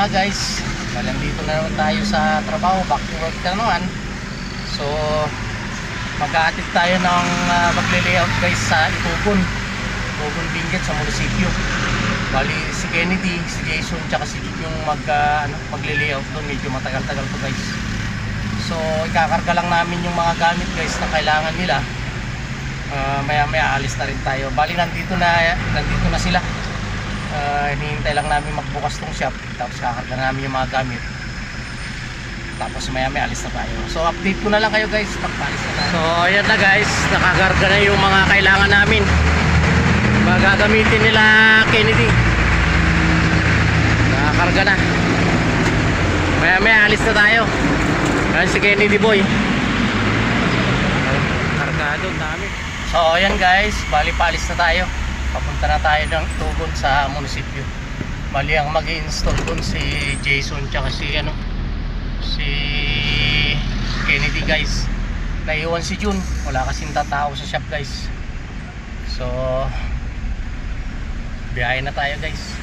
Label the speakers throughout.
Speaker 1: umaga guys. Nandito na naman tayo sa trabaho, back to work na naman. So mag-aatid tayo ng magle-layout guys sa Itugon Benguet sa munisipyo. Bali si Kennedy, si Jason, tsaka si Jim yung magle-layout doon. Medyo matagal-tagal to guys. So ikakarga lang namin yung mga gamit guys na kailangan nila. Maya-maya alis na rin tayo. Bali nandito na sila. Hinihintay lang namin magbukas tong shop, tapos kakarga namin yung mga gamit, tapos maya-maya alis na tayo. So update ko na lang kayo guys pagpalis na tayo. So ayan na guys, nakakarga na yung mga kailangan namin, mga gagamitin nila Kennedy. Nakakarga na, maya-maya alis na tayo. Ayan si Kennedy boy, kargado dami. So ayan guys, bali paalis na tayo. Papunta na tayo ng Itugon sa munisipyo. Bali ang mag-i-install doon si Jason tsaka si Kennedy guys. Naiwan si June, wala kasing tatao sa shop guys. So biyahe na tayo guys.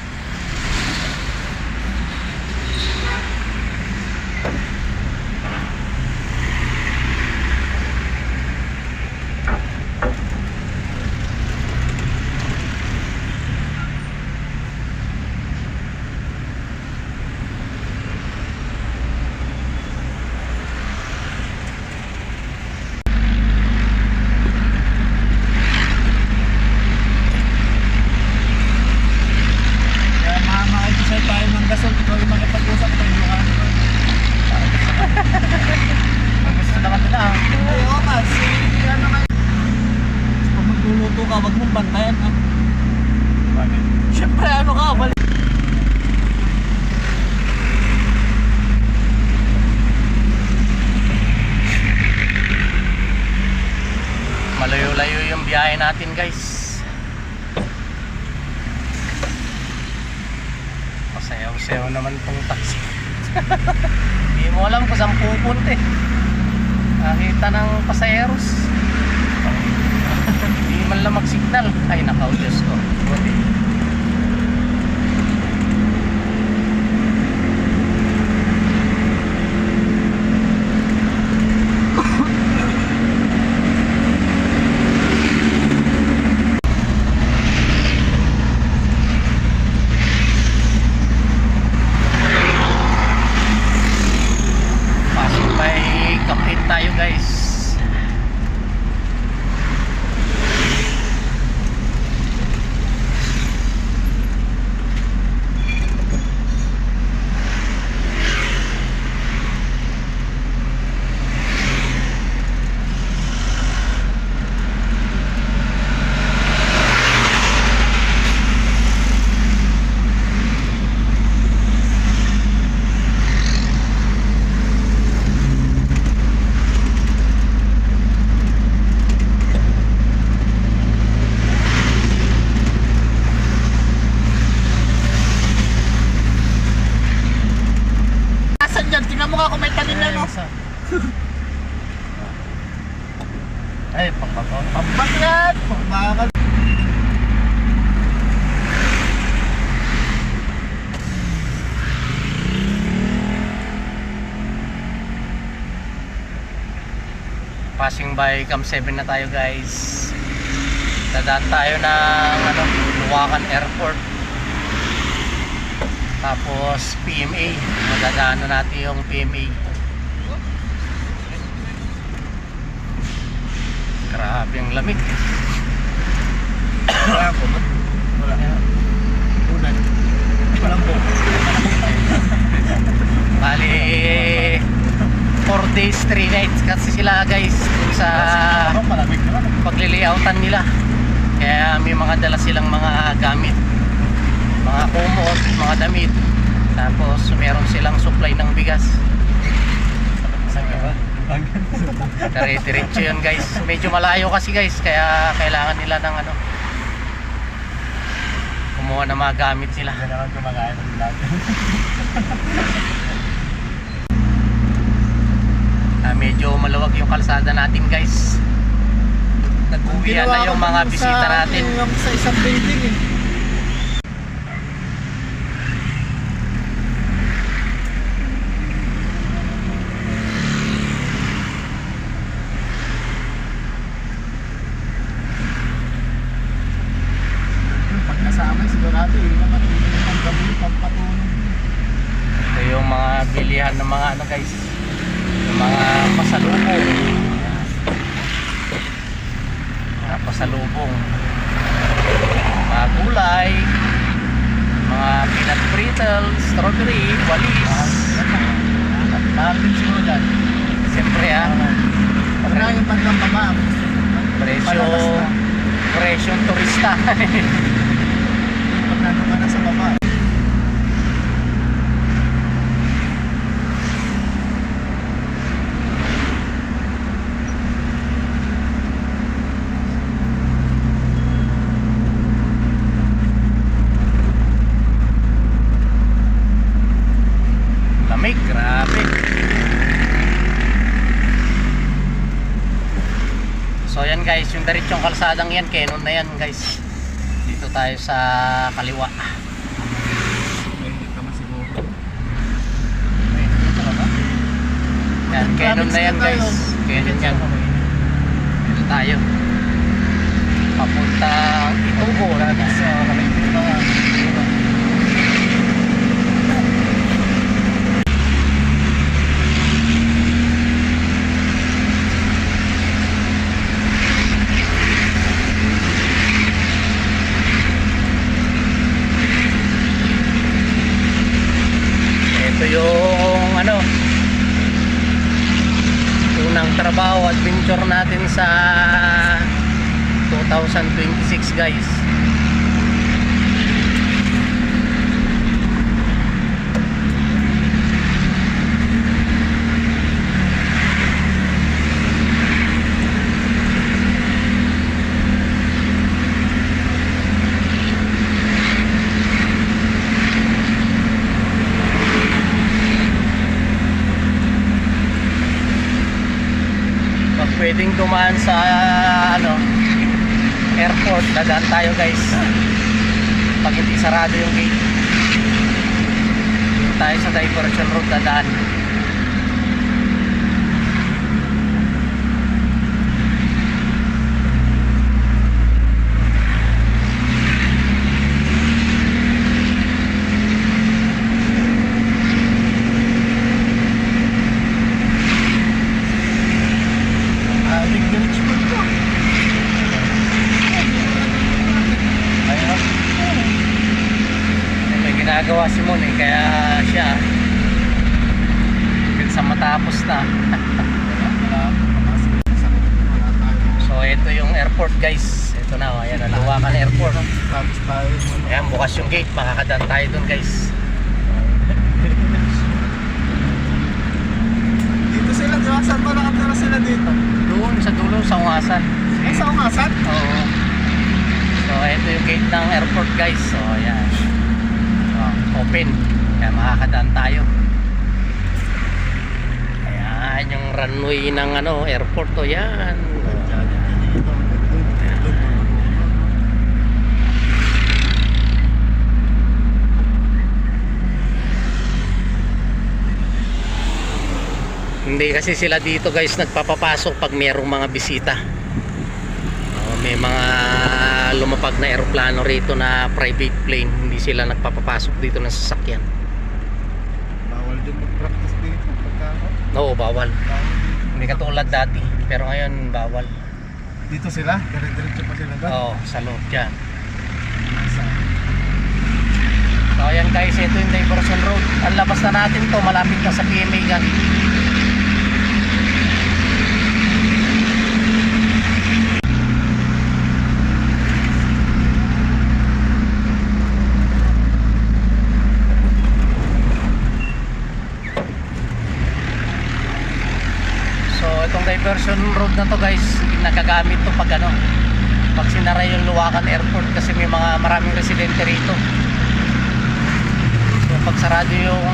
Speaker 2: Wag mong bantayan ha. Bakit? Siyempre balik.
Speaker 1: Malayo-layo yung biyahe natin guys. Masayaw-sayaw naman tong taxi. Hindi mo alam kung saan pupunta eh. Nakita ng pasayeros, hindi man lang mag-signal. Ay nakaw, Diyos ko. Passing by Kapit tayo guys.
Speaker 2: Tingnan mo nga kung may tanim na no.
Speaker 1: Ay, pagbato.
Speaker 2: Pambagat! Pambagat!
Speaker 1: Passing by Cam 7 na tayo guys. Dadaan tayo ng Luwakan Airport. Tapos PMA, magdadaanan natin yung PMA. Grabe ang lamig.
Speaker 2: Wala po ba? Wala. Unan. Walang po.
Speaker 1: Bali 4 days 3 nights kasi sila guys dun sa paglilayoutan nila. Kaya may mga dala silang mga gamit, mga kumot, mga damit. Tapos meron silang supply ng bigas. Dire-diretso yun guys. Medyo malayo kasi guys, kaya kailangan nila ng kumuha ng mga gamit sila. Medyo maluwag yung kalsada natin guys. Nag-uwian na yung mga bisita natin
Speaker 2: sa isang building eh. yung bandang baba.
Speaker 1: Presyo,
Speaker 2: Palabas na.
Speaker 1: presyo turista.
Speaker 2: Pag nandun ka na sa baba.
Speaker 1: Lamig, grabe. So yan guys, yung diretsong kalsadang yan, Canon na yan guys. Dito tayo sa kaliwa.
Speaker 2: Hindi ka masiguro.
Speaker 1: Yan, Canon na yan guys. Canon yan. Dito tayo. Papunta Itubo natin sa Kalinga. Ito yung ano, unang trabaho adventure natin sa 2026 guys. Pag pwedeng dumaan sa ano, airport, dadaan tayo guys. Pag hindi sarado yung gate, dito tayo sa diversion road dadaan.
Speaker 2: Big village mo ito.
Speaker 1: Ayun, may ginagawa si Mon eh, kaya siya hanggang sa matapos na. So ito yung airport guys. Ito na, ayan, Luwakan Airport.
Speaker 2: Tapos tayo.
Speaker 1: Ayan, bukas yung gate, makakadaan tayo dun guys.
Speaker 2: Dito sila, di ba? Saan ba nakatira sila dito?
Speaker 1: Doon sa dulo, sa Ungasan.
Speaker 2: Ay, sa Ungasan?
Speaker 1: Oo. So ito yung gate ng airport guys. So ayan, open, kaya makakadaan tayo. Ayan yung runway ng ano, airport to. Yan. Hindi kasi sila dito guys nagpapapasok pag mayroong mga bisita. May mga lumapag na eroplano rito na private plane, hindi sila nagpapapasok dito ng sasakyan.
Speaker 2: Bawal din mag-practice dito. Pagka,
Speaker 1: Oo, bawal.
Speaker 2: bawal.
Speaker 1: Hindi katulad dati, pero ngayon bawal.
Speaker 2: Dito sila? Dire-diretso pa sila doon?
Speaker 1: Oo, sa loob dyan.
Speaker 2: Saan?
Speaker 1: So ayan guys, ito yung diversion road. Ang labas na natin to, malapit na sa PMA gan. So itong diversion road na to guys, nagagamit to pag ano, pag sinara yung Luwakan Airport kasi may mga maraming residente rito. So pag sarado yung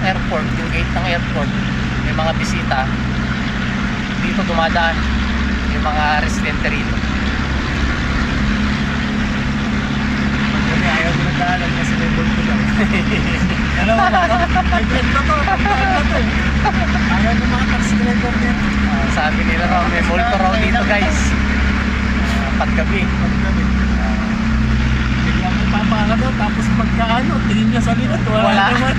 Speaker 1: airport, yung gate ng airport, may mga bisita, dito dumadaan yung mga residente rito.
Speaker 2: Kami ayaw ko nagdaanan kasi may bulto daw. Alam mo ba? May bulto to. Ayaw ng mga taxi driver dito.
Speaker 1: Sabi nila raw may multo raw dito guys, paggabi.
Speaker 2: Paggabi. Biglang may papala daw, tapos pagkaano, tingin niya sa likod, wala
Speaker 1: Wala.
Speaker 2: naman.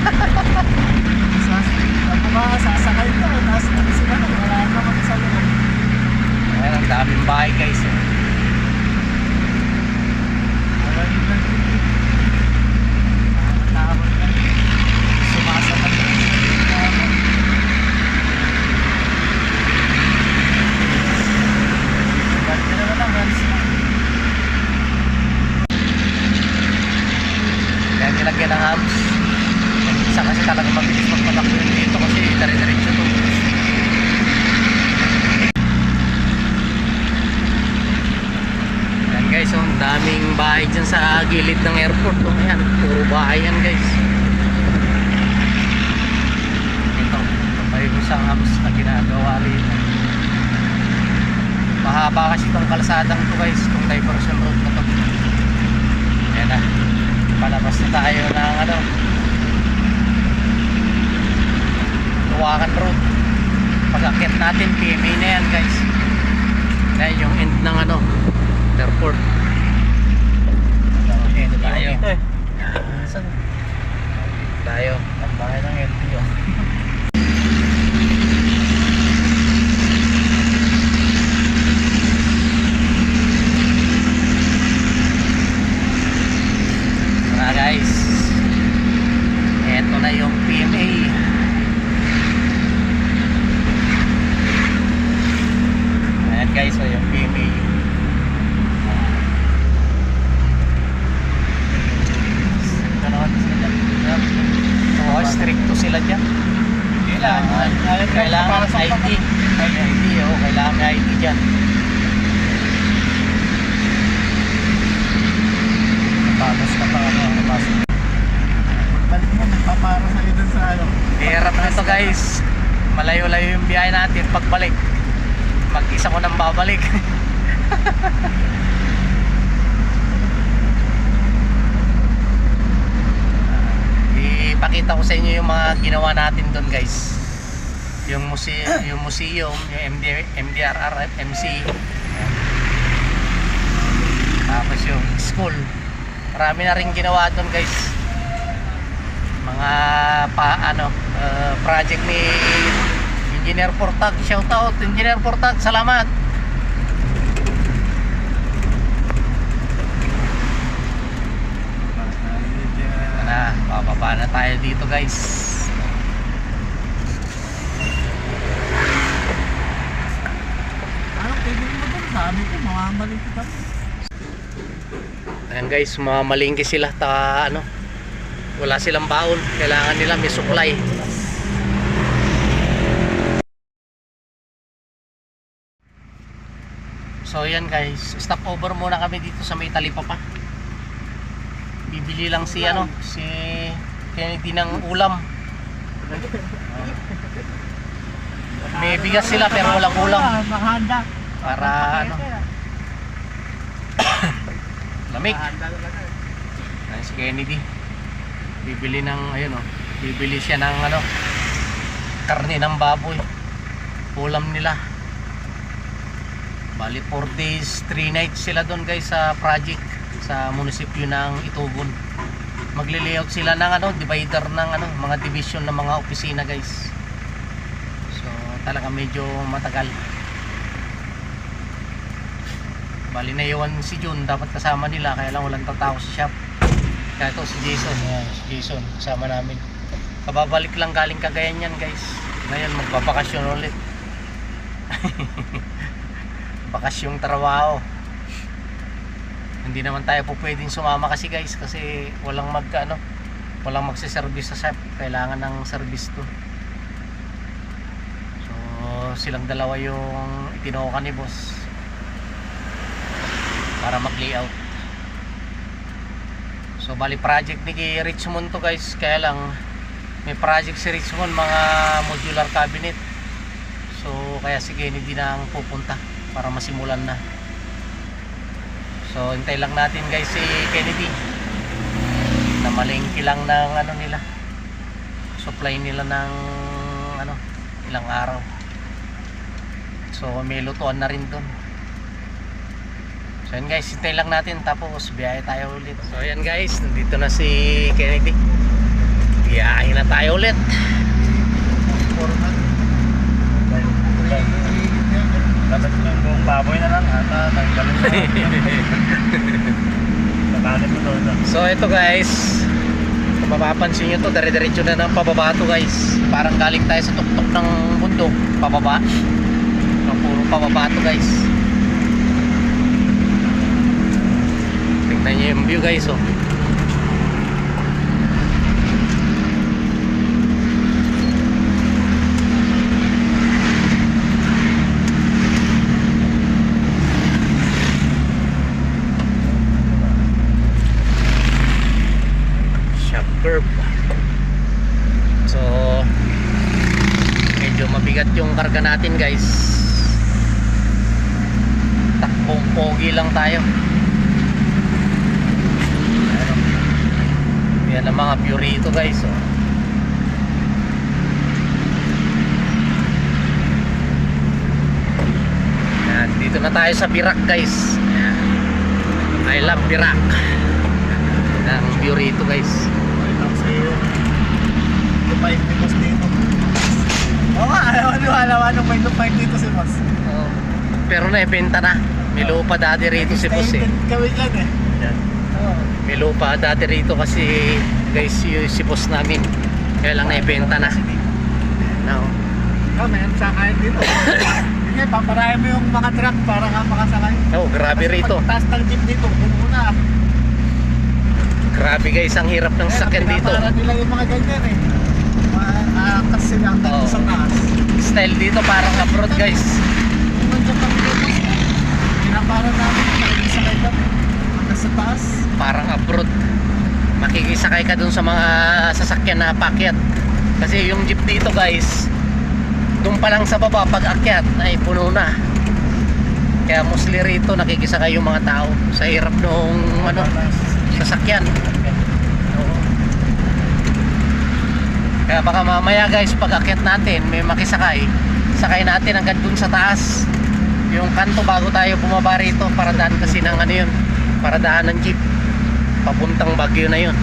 Speaker 2: Sasakay ka, tapos sila na, wala naman sa likod.
Speaker 1: Ayan, ang daming bahay guys.
Speaker 2: Wala din na dito. Nakakatakot na. Sumasakay na.
Speaker 1: bahay dyan sa gilid ng airport. Oh, ayan, puro bahay yan guys. Ito pa yung isang hams na ginagawa rin. Mahaba kasi itong kalsadang to guys, itong diversion road na to. Ayan na, palabas na tayo ng ano, Tuwakan Road. Pag-akit natin, PMA na yan guys. Ayan yung end ng ano, airport. Dito tayo.
Speaker 2: Saan?
Speaker 1: Tayo.
Speaker 2: Ang bahay ng LTO.
Speaker 1: Tara guys. Eto na yung PMA. Ayan guys, so yung PMA. Oo, stricto sila dyan. Kailangan ID. ID, oh, kailangan may ID dyan.
Speaker 2: Tapos ka pa ano, tapos. Balik mo, magpapara sa'yo dun sa ano.
Speaker 1: Hirap na ito guys. Malayo-layo yung biyahe natin pagbalik. Mag-isa ko nang babalik. Ipakita ko sa inyo yung mga ginawa natin doon guys. Yung museum, yung MDRRMC. Tapos yung school. Marami na rin ginawa doon guys. Mga project ni Engineer Portag. Shout out Engineer Portag, salamat. Na, bababa na tayo dito guys.
Speaker 2: Ano, pwede mo ba dun? Sabi ko, mamamaling kita.
Speaker 1: Ayan guys, mamalingki sila ano, wala silang baon, kailangan nila may supply. So yan guys, stop over muna kami dito sa may Talipapa. Bibili lang si Kennedy ng ulam. May bigas sila pero walang ulam.
Speaker 2: Mahanda.
Speaker 1: Para ano, lamig. Ayan si Kennedy. Bibili ng bibili siya ng karne ng baboy. Ulam nila. Bali 4 days, 3 nights sila doon guys sa project sa munisipyo ng Itugon. Magle-layout sila ng divider ng mga division ng mga opisina guys. So talaga medyo matagal. Bali na iwan si June, dapat kasama nila kaya lang walang tatao sa shop. Kaya ito si Jason, si Jason kasama namin. Kababalik lang galing Cagayan yan guys. Ngayon magbabakasyon ulit. Bakasyong trabaho. Hindi naman tayo po pwedeng sumama kasi guys, kasi walang walang magse-service sa shop. Kailangan ng service to. So silang dalawa yung itinokan ni boss para mag-layout. So bali project ni Richmond to guys, kaya lang may project si Richmond mga modular cabinet. So kaya si Kennedy na ang pupunta para masimulan na. So hintay lang natin guys si Kennedy. Namalengke lang ng nila. Supply nila ng ilang araw. So may lutuan na rin doon. So yan guys, hintay lang natin tapos biyahe tayo ulit. So yan guys, nandito na si Kennedy. Biyahe na tayo ulit.
Speaker 2: Dapat yung buong baboy na lang ata naggaling na. Nakalit mo doon.
Speaker 1: So ito guys, kung mapapansin nyo to, dire-diretso na ng pababa to guys. Parang galing tayo sa tuktok ng bundok, pababa. Puro pababa to guys. Tingnan nyo yung view guys oh. yung karga natin guys. Takbong pogi lang tayo. Yan ang mga Purito guys, oh. Yan, dito na tayo sa Birak guys. Yan. I love Birak. Yan ang Purito guys.
Speaker 2: Ito sa iyo. Lupait ni boss dito. Oo nga, ayaw niwala nung may lupait dito si boss.
Speaker 1: Oh. Pero naibenta na. May lupa dati rito si boss eh.
Speaker 2: Gawin yan eh.
Speaker 1: Yan.
Speaker 2: Oo.
Speaker 1: May lupa dati rito kasi guys si boss namin. Kaya lang naibenta na. No.
Speaker 2: Kami, ang sakayan dito. Sige, paparahin mo yung mga truck para nga makasakay.
Speaker 1: Oh, grabe rito.
Speaker 2: Pagtaas ng jeep dito, puno na.
Speaker 1: Grabe guys, ang hirap ng sakyan dito.
Speaker 2: Pinapara nila yung mga ganyan eh. Kasi lang dito
Speaker 1: Oo.
Speaker 2: sa taas.
Speaker 1: Style dito parang abroad guys.
Speaker 2: Kung nandiyan kami dito, pinapara namin, nakikisakay kami. Hanggang sa taas.
Speaker 1: Parang abroad. Makikisakay ka dun sa mga sasakyan na pakyat. Kasi yung jeep dito guys, dun pa lang sa baba pag akyat ay puno na. Kaya mostly rito nakikisakay yung mga tao sa hirap nung sasakyan. Oo. Kaya baka mamaya guys pag akyat natin may makisakay, sakay natin hanggang dun sa taas yung kanto bago tayo bumaba rito. Paradaan kasi ng ano yun, paradaan ng jeep papuntang Baguio na yun.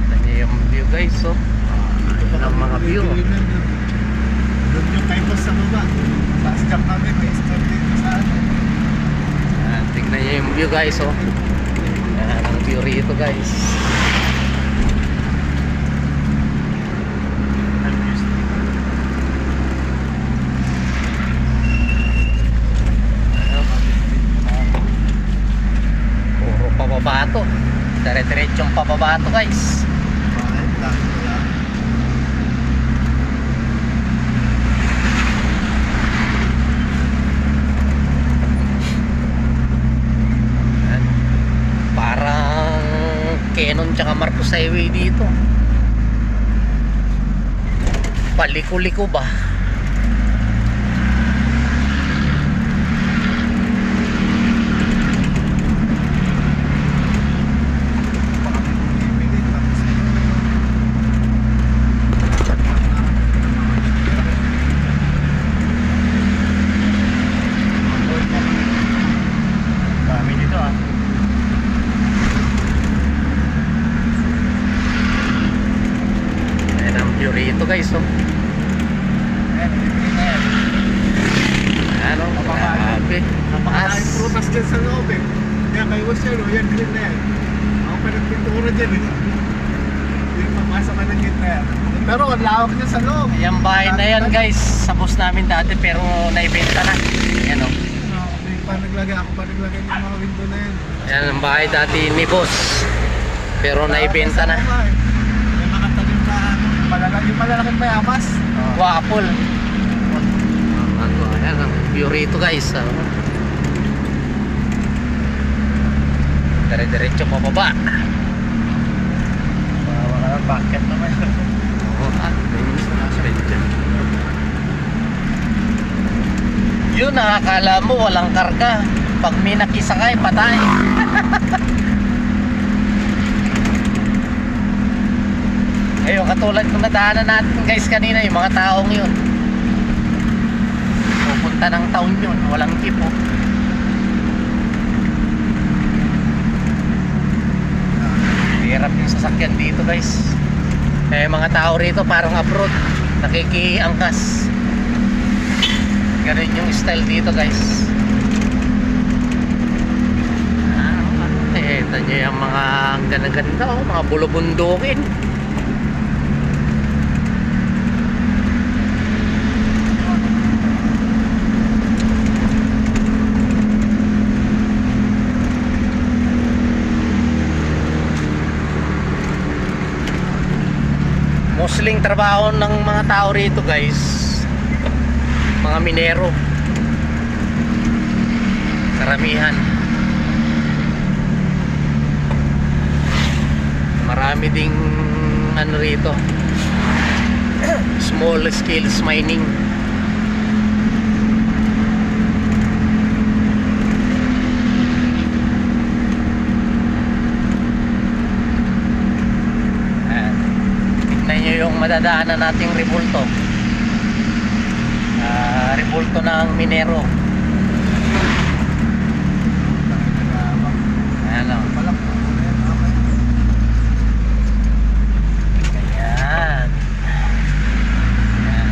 Speaker 1: Ito yung view guys, so ayan ang mga view.
Speaker 2: Doon yung kay boss sa baba. Taas jump namin, may step dito sa ano.
Speaker 1: Tignan nyo yung view guys, oh. Ayan ang view rito guys. Puro pababa to. Dire-diretsong pababa to guys.
Speaker 2: Bakit lang wala?
Speaker 1: Ayan. Parang Canon tsaka Marcos Highway dito. Paliko-liko ba?
Speaker 2: Bibili, tapos
Speaker 1: Dami dito ah. Ayan ang view rito guys, oh. Ano? Grabe.
Speaker 2: Napakalaking prutas dyan sa loob eh. Kaya kayo was yan, yan green na yan. Ako pa nagpintura dyan eh. Hindi papasok ka ng gitna yan. Pero ang lawak dyan sa loob.
Speaker 1: Yung bahay na yan guys, sa boss namin dati pero naibenta na. Ayan oh.
Speaker 2: Ako pa naglagay ng mga window na yan.
Speaker 1: Ayan ang bahay dati ni boss. Pero naibenta na.
Speaker 2: May nakatanim na ano, yung malalaking mayabas.
Speaker 1: Waapol. Ayan ang view rito guys. Dire-diretso pababa.
Speaker 2: Wala bucket naman.
Speaker 1: Yun, nakakala mo walang karga. Pag may nakisakay, patay. Ayun, katulad kung nadaanan natin guys kanina, yung mga taong yun. Pupunta ng taon yun, walang jeep oh. Hirap yung sasakyan dito guys. Eh mga tao rito parang abroad, nakikiangkas. Ganun yung style dito guys. Ito nyo yung mga ganda-ganda oh, mga bulubundukin. Mostly trabaho ng mga tao rito guys, mga minero, karamihan. Marami ding ano rito, small scales mining. Ayan. Tignan nyo yung madadaanan nating rebulto. Rebulto ng Minero. Ayan o. Ayan. Ayan.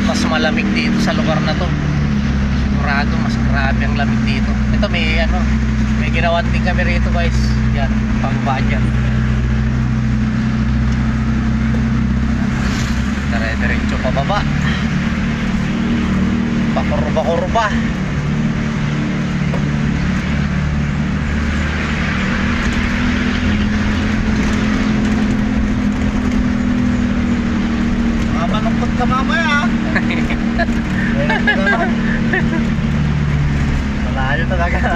Speaker 1: Mas malamig dito sa lugar na to. Sigurado mas grabe ang lamig dito. Ito may ginawan din kami rito guys. Yan, pang dyan. Dire-diretso pababa. Pakurba-kurba.
Speaker 2: Malungkot ka mamaya. Malayo talaga.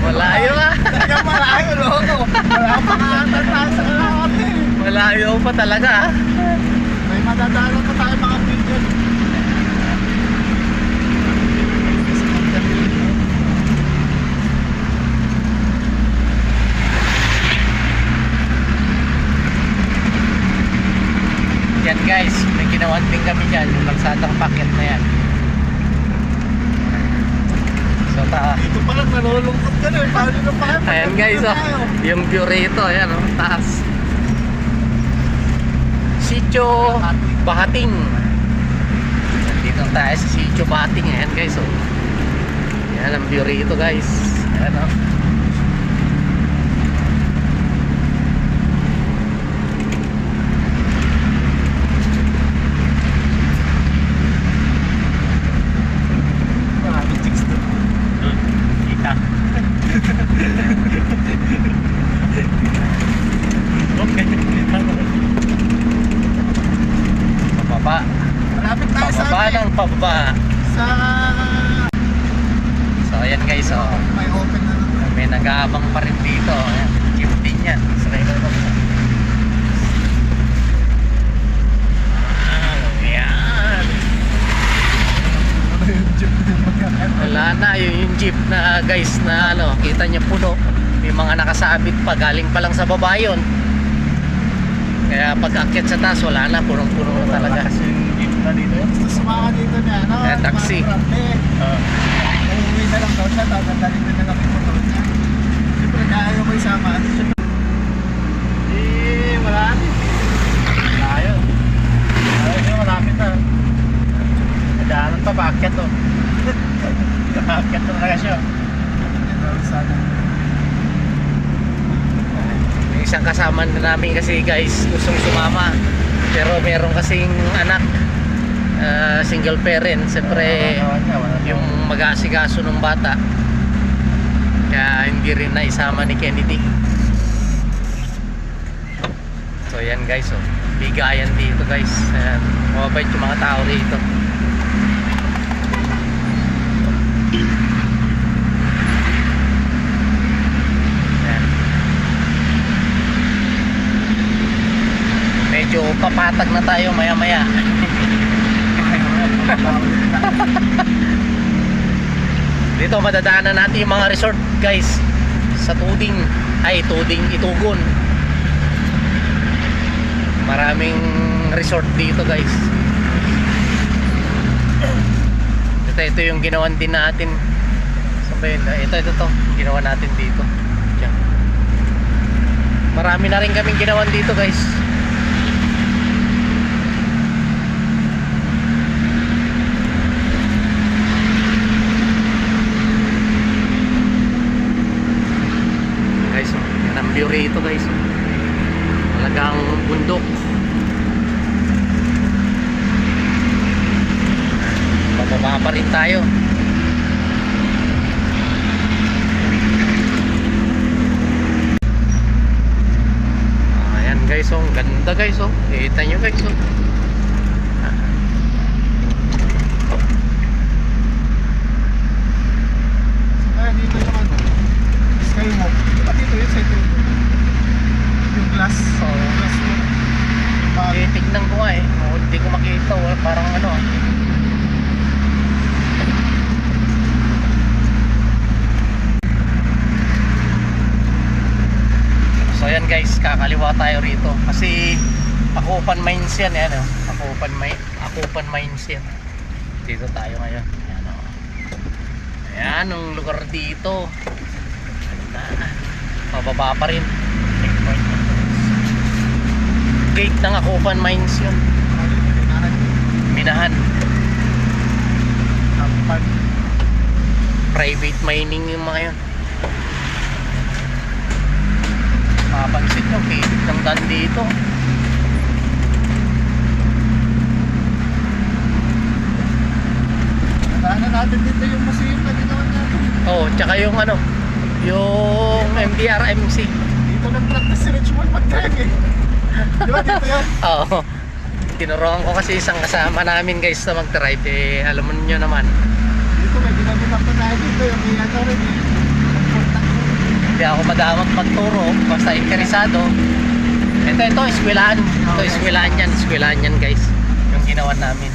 Speaker 1: Malayo ah.
Speaker 2: Talaga malayo, loko. Wala pa nga sa kalahati.
Speaker 1: Malayo pa talaga ah.
Speaker 2: May madadaanan pa tayo mga video.
Speaker 1: Yan guys, may ginawan din kami dyan, yung kalsadang packet na yan. So
Speaker 2: Dito pa lang nalulungkot ka na. Paano na pa kayo?
Speaker 1: ayan guys, yung view rito, ayan taas. Sitio Bahating. Dito tayo sa Sitio Bahating, ayan guys. Yan ang view rito guys. Ayan o. Pababa.
Speaker 2: Malapit tayo sa
Speaker 1: Pababa ng pababa.
Speaker 2: sa
Speaker 1: So ayan guys,
Speaker 2: may open na naman.
Speaker 1: may nag-aabang pa rin dito. Ayan, jeep din yan. Ayan. Wala na yung jeep na guys na kita niya puno. May mga nakasabit pa, galing pa lang sa baba yun. Kaya pag akyat sa taas, wala na, punong-puno na talaga.
Speaker 2: Kasi yung jeep na dito. Gusto sumama dito niya, no?
Speaker 1: Taxi.
Speaker 2: Uuwi na lang daw siya, tatandalin na lang yung motor niya. Siyempre, kaya mo isama. Marami. Ayaw. Ayaw, malapit na. Nadaanan pa, paakyat to. Paakyat to talaga siya. Ito, sana.
Speaker 1: Yung isang kasama na namin kasi guys gustong sumama, pero meron kasing anak, single parent, siyempre yung mag-aasikaso ng bata, kaya hindi rin naisama ni Kennedy. So yan guys, bigayan dito guys. Ayan, mababait yung mga tao rito. Medyo papatag na tayo maya maya. Dito madadaanan natin yung mga resort guys sa Itugon. Maraming resort dito guys. Ito yung ginawan din natin. Ito to ginawa natin dito. Diyan. Marami na rin kaming ginawan dito guys. Yan ang view rito guys. Talagang bundok. rin tayo. Ayan guys, oh, ang ganda guys, oh. Kita nyo guys, oh.
Speaker 2: Kaya dito yung ano, skywalk. Diba dito yun sa ito? Yung glass.
Speaker 1: Oo.
Speaker 2: Glass mo.
Speaker 1: Eh, tignan ko nga eh. Oh, hindi ko makita, oh. Parang ano, ah. So ayan guys, kakaliwa tayo rito kasi Akupan Mines yan, yan oh. Akupan Mines yan. Dito tayo ngayon. Ayan oh. Ayan ang lugar dito. Ganda. Mababa pa rin. Checkpoint. Gate ng Akupan Mines yun. Minahan.
Speaker 2: Ampan.
Speaker 1: Private mining yung mga yun. Mapansin nyo, pilit ng daan dito.
Speaker 2: Nadaanan natin dito yung museum na ginawa natin.
Speaker 1: Oh, tsaka yung ano, yung MDRMC.
Speaker 2: Dito nag-practice si Richmond mag-drive eh. Di ba dito yun?
Speaker 1: Oo. Tinuruan ko kasi isang kasama namin guys na mag-drive. Eh, alam mo nyo naman.
Speaker 2: Dito may ginagawa pa tayo dito yung may ano rin eh. Contact mo.
Speaker 1: Hindi ako madamang magturo. Basta interesado. Ito, eskwelahan. Ito, eskwelahan yan guys. Yung ginawa namin.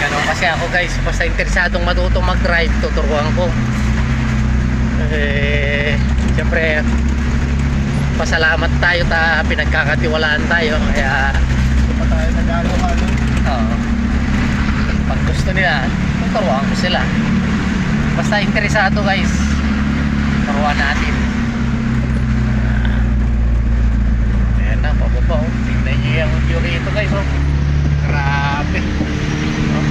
Speaker 1: Ganun kasi ako guys. Basta interesadong matutong mag-drive, tuturuan ko. Eh, siyempre, pasalamat tayo pinagkakatiwalaan tayo. Kaya,
Speaker 2: Dito pa tayo nag-alo-halo.
Speaker 1: oo. Pag gusto nila, tuturuan ko sila. Basta interesado guys, turuan natin. Ayan na, pababa oh. Tingnan nyo yung view rito guys oh. Grabe. Oh.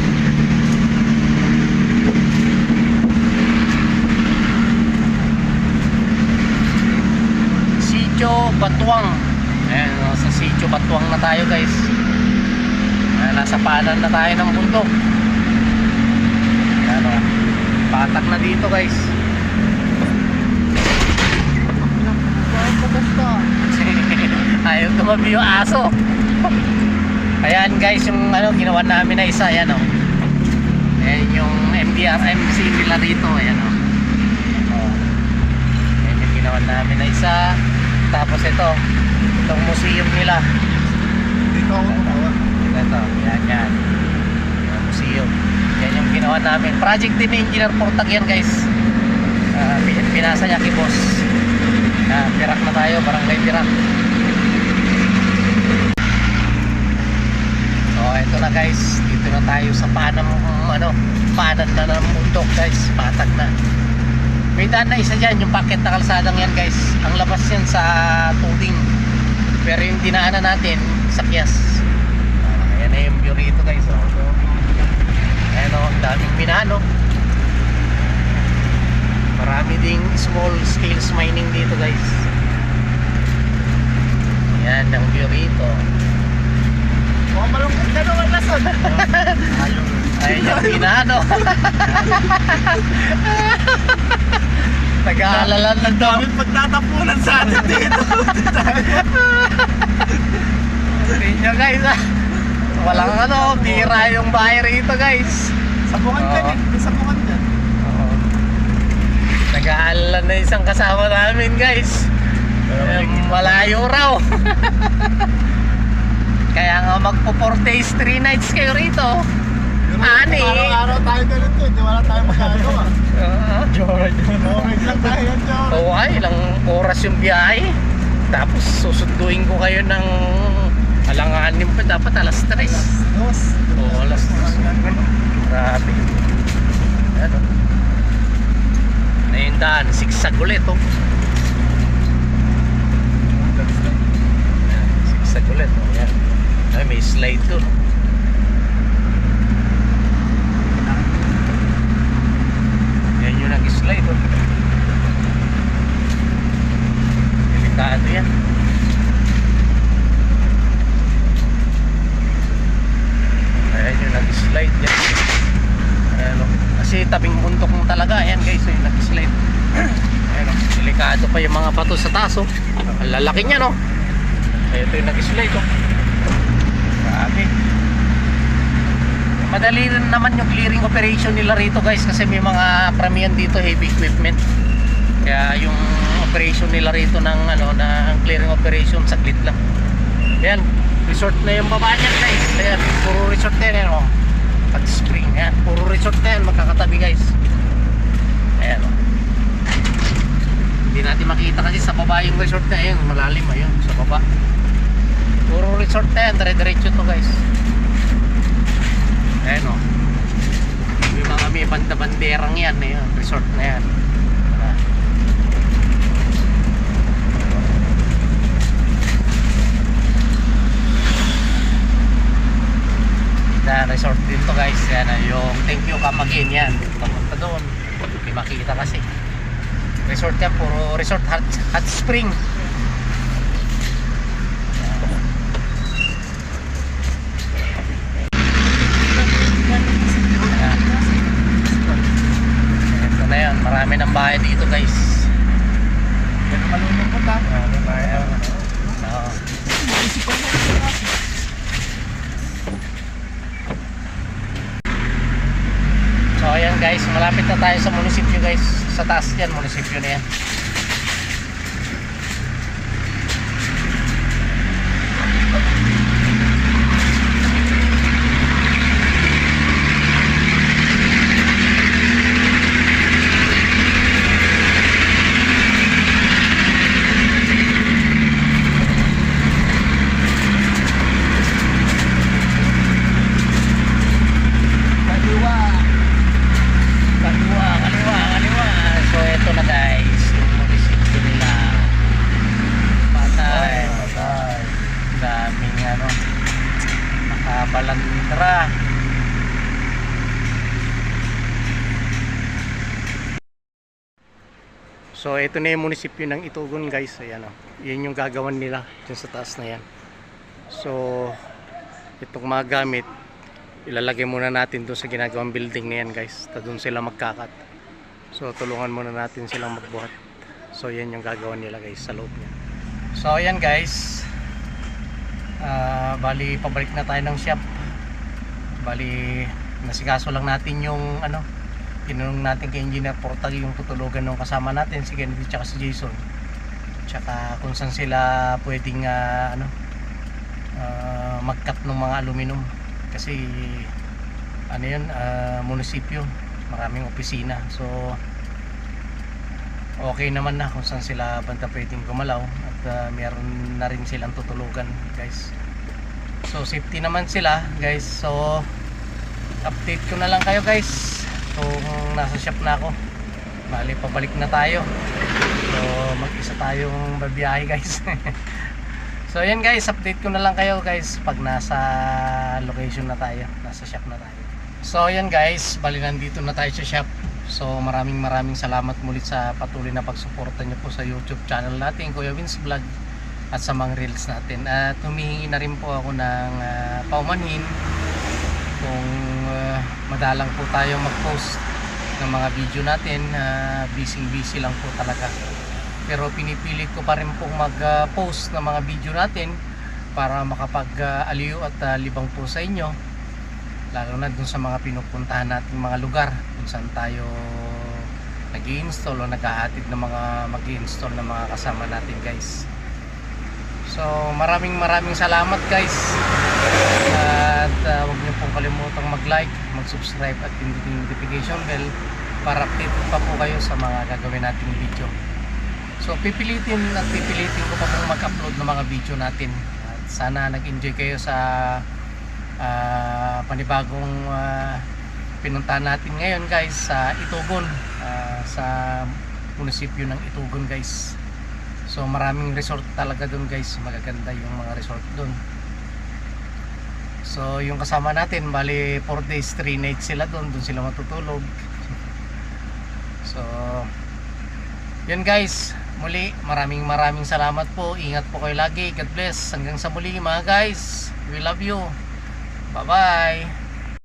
Speaker 1: Sitio Batuang. Ayan, sa Sitio Batuang na tayo guys. Ayan, nasa paanan na tayo ng bundok. Ayan o. Patak na dito guys. Ayaw tumabi yung aso. Ayan guys, yung ano, ginawa namin na isa. Ayan o. Ayan yung MDRMC nila rito. Ayan o. Ayan yung ginawa namin na isa. Tapos ito, itong museum nila.
Speaker 2: Dito ako gumawa.
Speaker 1: Ito, yan. Yung museum. Yan yung ginawa namin. Project din ni Engineer Portag yan guys. Pinasa niya kay boss. Pirak na tayo, barangay Pirak. So ito na guys, dito na tayo sa panan na ng bundok guys. Patag na. May daan na isa dyan, yung paket na kalsadang yan guys. Ang labas yan sa Tuding. Pero yung dinaanan natin sa Kias. Ayan na yung view rito guys oh. Ayan o, daming minano. Marami ding small scales mining dito guys. Ayan ang view rito.
Speaker 2: Mukhang malungkot ka naman lason.
Speaker 1: Ayan yung minano. Nag-aalala ng
Speaker 2: Daming pagtatapunan sa atin dito.
Speaker 1: Tingnan nyo guys ah. Walang ano, bira yung bahay rito guys.
Speaker 2: Sabungan ka din. Sabungan ka.
Speaker 1: Nag-aalala na isang kasama namin guys. Malayo raw. Kaya nga magpo 4 days 3 nights kayo rito. Ani.
Speaker 2: Araw-araw tayo ganito. Hindi wala tayo magagawa.
Speaker 1: George.
Speaker 2: Norway lang tayo yan, George.
Speaker 1: Oo ay, ilang oras yung biyahe. Tapos susunduin ko kayo ng alanganin pa. Dapat alas 3.
Speaker 2: Dos.
Speaker 1: Oo, alas 2. Grabe. Ano? Na yung daan, sigsag ulit oh. Sigsag ulit oh. Yan. Ay, may slide doon. Yan yung nag-slide oh. Delikado yan. Ayan yung nag-slide yan. talaga. Ayan guys, yung nag-slide. Ayan, oh, delikado pa yung mga bato sa taas, oh. Ang lalaki niya, no? Ito yung nag-slide, oh. Grabe. Madali rin naman yung clearing operation nila rito guys, kasi may mga pramihan dito, heavy equipment. Kaya yung operation nila rito ng ano, na clearing operation saglit lang. Ayan, resort na yung baba niyan guys. Ayan, puro resort na yan, oh. Pag spring, ayan, puro resort na yan, magkakatabi guys. Ayan, oh. Hindi natin makita kasi sa baba yung resort na yun, malalim ayun, sa baba. Puro resort na yan, dire-diretso to guys. Ayan, oh. May mga may banda-banderang yan, ayan, resort na yan. Resort din to guys. Yan, yung thank you Camagin yan. Papunta doon, hindi makita kasi. Resort yan, puro resort, hot spring. Ito na yan, marami ng bahay dito guys.
Speaker 2: Yan ang malulungkot ha.
Speaker 1: Oo. So ayan guys, malapit na tayo sa munisipyo guys. Sa taas yan, munisipyo na yan. Kaliwa. So ito na guys, yung munisipyo nila. Patay. Daming ano, nakabalandra. So ito na yung munisipyo ng Itugon guys. Ayan, oh. Yan yung gagawan nila dyan sa taas na yan. So itong mga gamit ilalagay muna natin doon sa ginagawang building na yan guys. Doon sila magkakat. So tulungan muna natin silang magbuhat. So yan yung gagawan nila guys sa loob niya. So ayan guys, bali pabalik na tayo ng shop. Bali nasikaso lang natin yung ano, tinanong natin kay Engineer Portag yung tutulugan ng kasama natin, si Kennedy tsaka si Jason, tsaka kung saan sila pwedeng mag-cut ng mga aluminum. Kasi ano yun, munisipyo, maraming opisina. So okay naman na kung saan sila banda pwedeng gumalaw. At meron na rin silang tutulugan guys. So safety naman sila guys. So update ko na lang kayo guys kung nasa shop na ako. Bali pabalik na tayo. So mag-isa tayong babiyahe guys. So ayan guys, update ko na lang kayo guys pag nasa location na tayo, nasa shop na tayo. So ayan guys, bali nandito na tayo sa shop. So maraming salamat muli sa patuloy na pagsuporta niyo po sa YouTube channel natin, Kuya Vince Vlog, at sa mga reels natin. At humihingi na rin po ako ng paumanhin kung madalang po tayo mag-post ng mga video natin. Busy lang po talaga. Pero pinipilit ko pa rin pong mag-post ng mga video natin para makapag-aliw at libang po sa inyo, lalo na dun sa mga pinupuntahan nating mga lugar kung saan tayo nag-i-install o naghahatid ng mga mag-i-install ng mga kasama natin guys. So maraming salamat guys, at huwag niyo pong kalimutang mag-like, mag-subscribe at pindutin notification bell para updated pa po kayo sa mga gagawin nating video. So pipilitin ko pa pong mag-upload ng mga video natin. At sana nag-enjoy kayo sa panibagong pinuntahan natin ngayon guys sa Itugon, sa munisipyo ng Itugon guys. So maraming resort talaga doon guys, magaganda yung mga resort doon. So yung kasama natin, bali 4 days 3 nights sila doon sila matutulog. So yun guys, muli maraming salamat po. Ingat po kayo lagi. God bless. Hanggang sa muli mga guys. We love you. Bye bye.